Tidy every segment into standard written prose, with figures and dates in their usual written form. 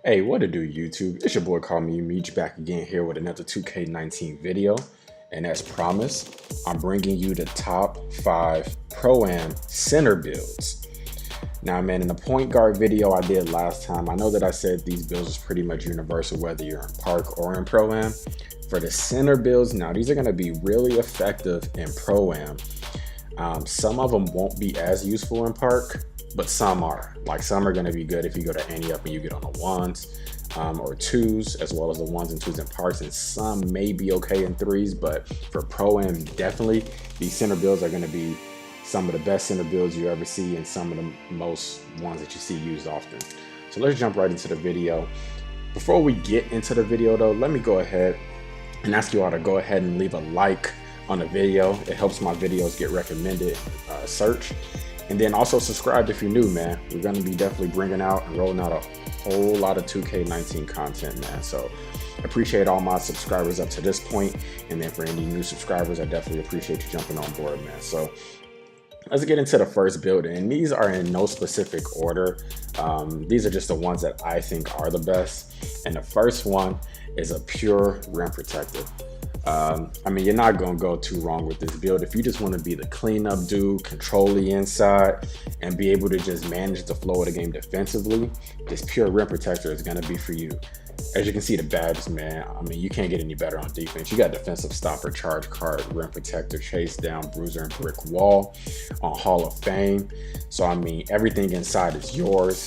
Hey, what to do, YouTube? It's your boy CallMeMeech back again here with another 2K19 video. And as promised, I'm bringing you the top 5 Pro-Am center builds. Now, man, in the point guard video I did last time, I know that I said these builds is pretty much universal whether you're in Park or in Pro-Am. For the center builds, now these are going to be really effective in Pro-Am. Some of them won't be as useful in Park, but some are. Like some are going to be good if you go to Ante Up and you get on the ones or twos, as well as the ones and twos in Parks, and some may be okay in threes, but for Pro-Am, definitely these center builds are going to be some of the best center builds you ever see and some of the most ones that you see used often. So let's jump right into the video. Before we get into the video though, let me go ahead and ask you all to go ahead and leave a like on the video. It helps my videos get recommended search. And then also subscribe if you're new, man. We're gonna be definitely bringing out and rolling out a whole lot of 2K19 content, man. So I appreciate all my subscribers up to this point. And then for any new subscribers, I definitely appreciate you jumping on board, man. So let's get into the first build, and these are in no specific order. These are just the ones that I think are the best. And the first one is a pure rim protector. I mean, you're not going to go too wrong with this build. If you just want to be the cleanup dude, control the inside, and be able to just manage the flow of the game defensively, this pure rim protector is going to be for you. As you can see the badges, man, I mean, you can't get any better on defense. You got defensive stopper, charge card, rim protector, chase down, bruiser, and brick wall on Hall of Fame. So, I mean, everything inside is yours.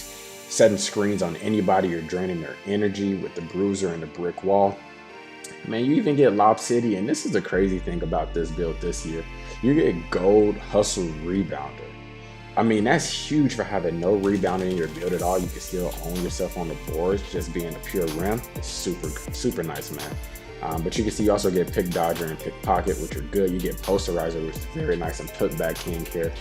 Setting screens on anybody, you're draining their energy with the bruiser and the brick wall. Man, you even get Lob City, and this is the crazy thing about this build this year. You get gold hustle rebounder. I mean, that's huge for having no rebounding in your build at all. You can still own yourself on the boards, just being a pure rim. It's super nice, man. But you can see you also get pick dodger and pickpocket, which are good. You get posterizer, which is very nice, and putback king here.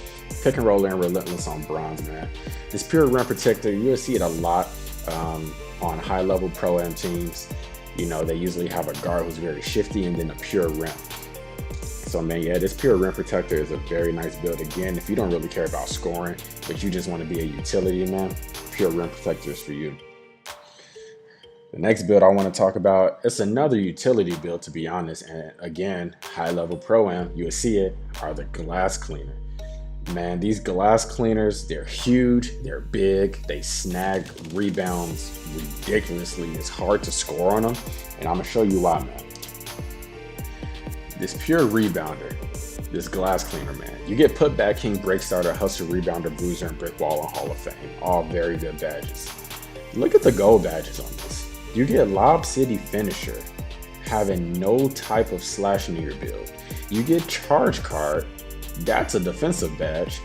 Pick and roller and relentless on bronze, man. This pure rim protector, you'll see it a lot on high level Pro-Am teams. You know, they usually have a guard who's very shifty and then a pure rim. So, man, yeah, this pure rim protector is a very nice build. Again, if you don't really care about scoring, but you just want to be a utility, man, pure rim protector is for you. The next build I want to talk about, it's another utility build, to be honest. And again, high level Pro-Am, you will see it, are the glass cleaner. Man, these glass cleaners, they're huge, they're big, they snag rebounds ridiculously. It's hard to score on them, and I'm gonna show you why, man. This pure rebounder, this glass cleaner, man, you get putback king, break starter, hustle rebounder, bruiser, and brick wall on Hall of Fame. All very good badges. Look at the gold badges on this. You get Lob City finisher, having no type of slashing in your build. You get charge card. That's a defensive badge.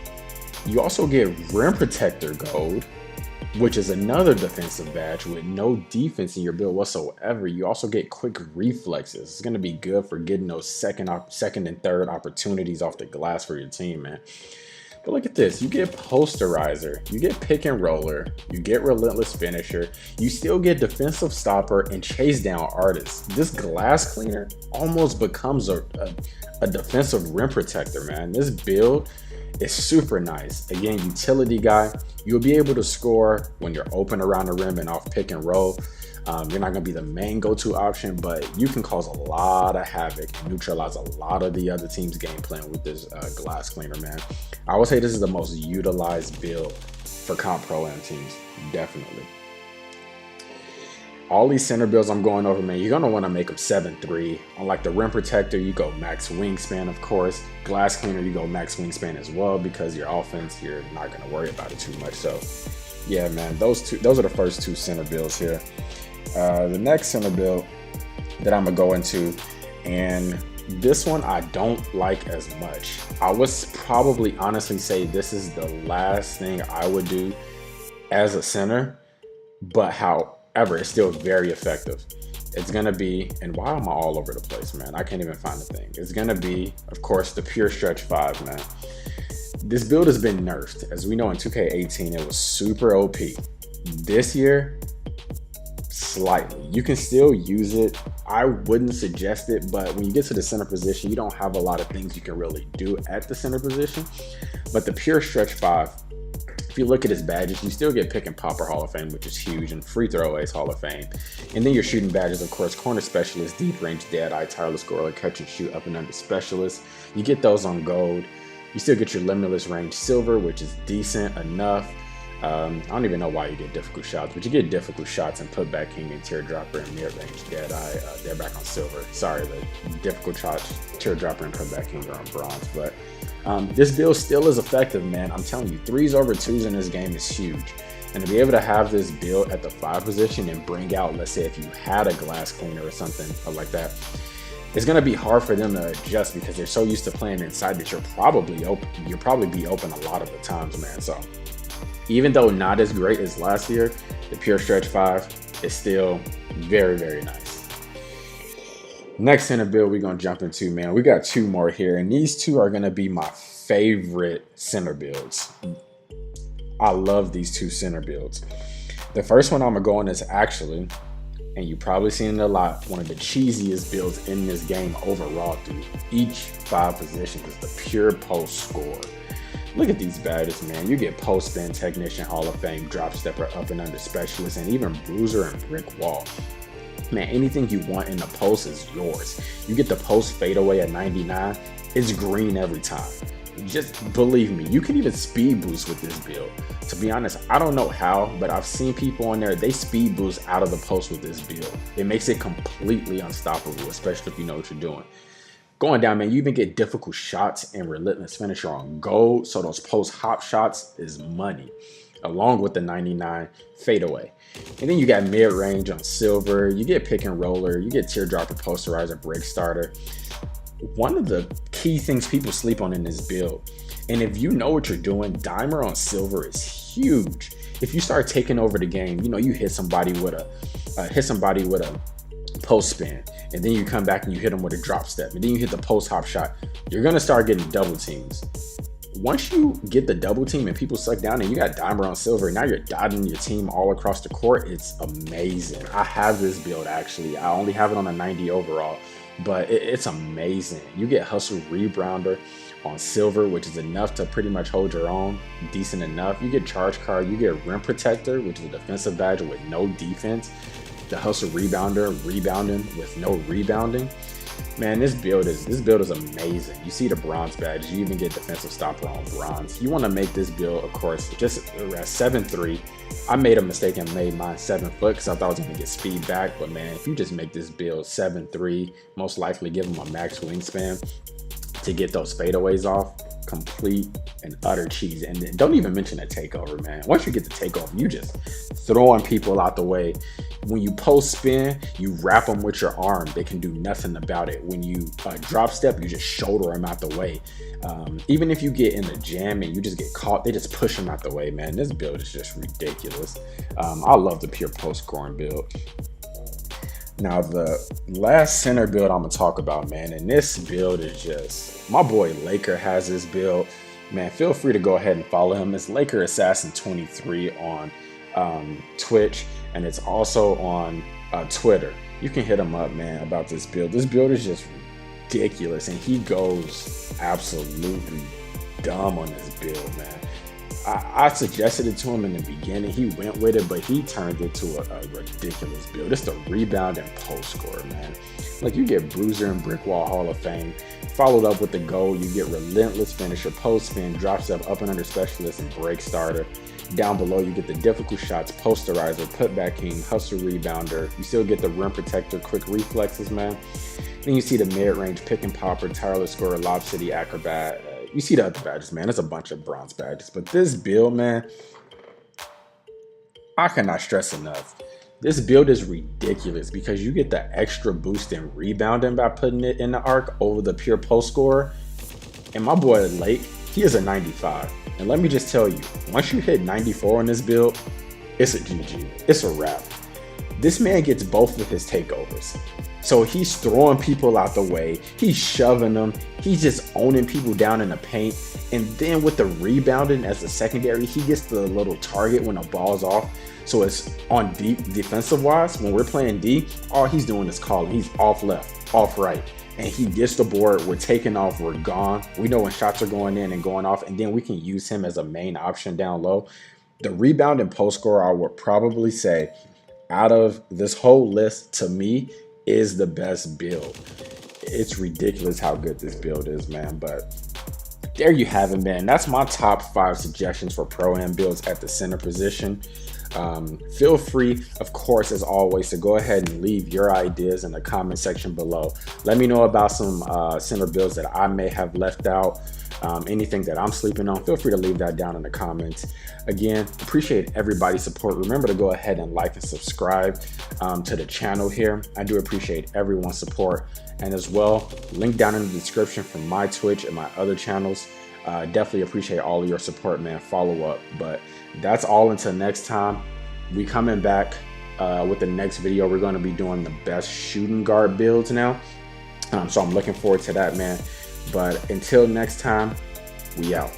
You also get rim protector gold, which is another defensive badge with no defense in your build whatsoever. You also get quick reflexes. It's going to be good for getting those second and third opportunities off the glass for your team, man. But look at this. You get posterizer, you get pick and roller, you get relentless finisher, you still get defensive stopper and chase down artist. This glass cleaner almost becomes a defensive rim protector, man. This build is super nice. Again, utility guy. You'll be able to score when you're open around the rim and off pick and roll. You're not going to be the main go-to option, but you can cause a lot of havoc and neutralize a lot of the other team's game plan with this glass cleaner, man. I would say this is the most utilized build for comp Pro-Am teams, definitely. All these center builds I'm going over, man, you're going to want to make them 7-3. On like the rim protector, you go max wingspan, of course. Glass cleaner, you go max wingspan as well, because your offense, you're not going to worry about it too much. So, yeah, man, those are the first two center builds here. The next center build that I'm going to go into, and this one I don't like as much. I would probably honestly say this is the last thing I would do as a center, but however, it's still very effective. It's gonna be, and why am I all over the place, man? I can't even find the thing. It's gonna be, of course, the pure stretch 5, man. This build has been nerfed. As we know, in 2K18, it was super OP. This year, slightly. You can still use it. I wouldn't suggest it, but when you get to the center position, you don't have a lot of things you can really do at the center position. But the pure stretch 5 If you look at his badges, you still get pick and popper Hall of Fame, which is huge, and free throw ace Hall of Fame. And then your shooting badges, of course, corner specialist, deep range, dead eye, tireless scorer, catch and shoot, up and under specialist. You get those on gold. You still get your limitless range silver, which is decent enough. I don't even know why you get difficult shots, but you get difficult shots and putback king and teardropper and mid-range dead eye. They're back on silver. Sorry, the difficult shots, teardropper and putback king are on bronze. But this build still is effective, man. I'm telling you, 3s over 2s in this game is huge. And to be able to have this build at the 5 position and bring out, let's say if you had a glass cleaner or something like that, it's going to be hard for them to adjust because they're so used to playing inside that you'll probably be open a lot of the times, man. So even though not as great as last year, the Pure Stretch 5 is still very, very nice. Next center build we're going to jump into, man, we got 2 more here, and these 2 are going to be my favorite center builds. I love these 2 center builds. The first one I'm going to go on is actually, and you've probably seen it a lot, one of the cheesiest builds in this game overall through each 5 positions is the Pure Post Score. Look at these badges, man. You get post spin, technician, Hall of Fame, drop stepper, up and under specialist, and even bruiser and brick wall. Man, anything you want in the post is yours. You get the post fadeaway at 99. It's green every time. Just believe me, you can even speed boost with this build. To be honest, I don't know how, but I've seen people on there, they speed boost out of the post with this build. It makes it completely unstoppable, especially if you know what you're doing. Going down, man, you even get difficult shots and relentless finisher on gold, so those post hop shots is money, along with the 99 fadeaway. And then you got mid range on silver, you get pick and roller, you get teardropper, posterizer, break starter. One of the key things people sleep on in this build, and if you know what you're doing, dimer on silver is huge. If you start taking over the game, you know, you hit somebody with a post spin, and then you come back and you hit them with a drop step, and then you hit the post hop shot, you're gonna start getting double teams. Once you get the double team and people suck down and you got dimer on silver, now you're dotting your team all across the court. It's amazing. I have this build actually. I only have it on a 90 overall, but it's amazing. You get hustle rebounder on silver, which is enough to pretty much hold your own, decent enough. You get charge card, you get rim protector, which is a defensive badge with no defense. The hustle rebounder, rebounding with no rebounding. Man, this build is amazing. You see the bronze badge, you even get defensive stopper on bronze. You want to make this build, of course, just at 7'3". I made a mistake and made mine 7 foot because I thought I was going to get speed back. But man, if you just make this build 7'3", most likely give them a max wingspan to get those fadeaways off, complete and utter cheese. And then don't even mention a takeover, man. Once you get the takeover, you just throwing people out the way. When you post spin, you wrap them with your arm. They can do nothing about it. When you drop step, you just shoulder them out the way. Even if you get in the jam and you just get caught, they just push them out the way, man. This build is just ridiculous. I love the pure post scoring build. Now, the last center build I'm gonna talk about, man, and this build is just, my boy Laker has this build. Man, feel free to go ahead and follow him. It's Laker Assassin 23 on Twitch, and it's also on Twitter. You can hit him up, man, about this build. This build is just ridiculous, and he goes absolutely dumb on this build, man. I suggested it to him in the beginning. He went with it, but he turned it to a ridiculous build. It's the rebound and post score, man. Like, you get bruiser and brick wall Hall of Fame, followed up with the gold. You get relentless finisher, post spin, drop step, up and under specialist, and break starter. Down below, you get the difficult shots, posterizer, putback king, hustle rebounder. You still get the rim protector, quick reflexes, man. Then you see the mid-range pick and popper, tireless scorer, lob city acrobat. You see the other badges, man. There's a bunch of bronze badges, but this build, man, I cannot stress enough. This build is ridiculous because you get the extra boost in rebounding by putting it in the arc over the pure post scorer. And my boy Lake, he is a 95. And let me just tell you, once you hit 94 on this build, it's a GG. It's a wrap. This man gets both of his takeovers. So he's throwing people out the way, he's shoving them, he's just owning people down in the paint. And then with the rebounding as a secondary, he gets the little target when the ball's off. So it's on deep defensive wise. When we're playing D, all he's doing is calling. He's off left, off right, and he gets the board, we're taking off, we're gone. We know when shots are going in and going off, and then we can use him as a main option down low. The rebound and post scorer, I would probably say, out of this whole list, to me, is the best build. It's ridiculous how good this build is, man. But there you have it, man. That's my top 5 suggestions for Pro-Am builds at the center position. Feel free, of course, as always, to go ahead and leave your ideas in the comment section below. Let me know about some center builds that I may have left out. Anything that I'm sleeping on, feel free to leave that down in the comments. Again, appreciate everybody's support. Remember to go ahead and like and subscribe to the channel here. I do appreciate everyone's support. And as well, link down in the description for my Twitch and my other channels. Definitely appreciate all of your support, man. Follow up. But that's all until next time. We coming back with the next video. We're going to be doing the best shooting guard builds now. So I'm looking forward to that, man. But until next time, we out.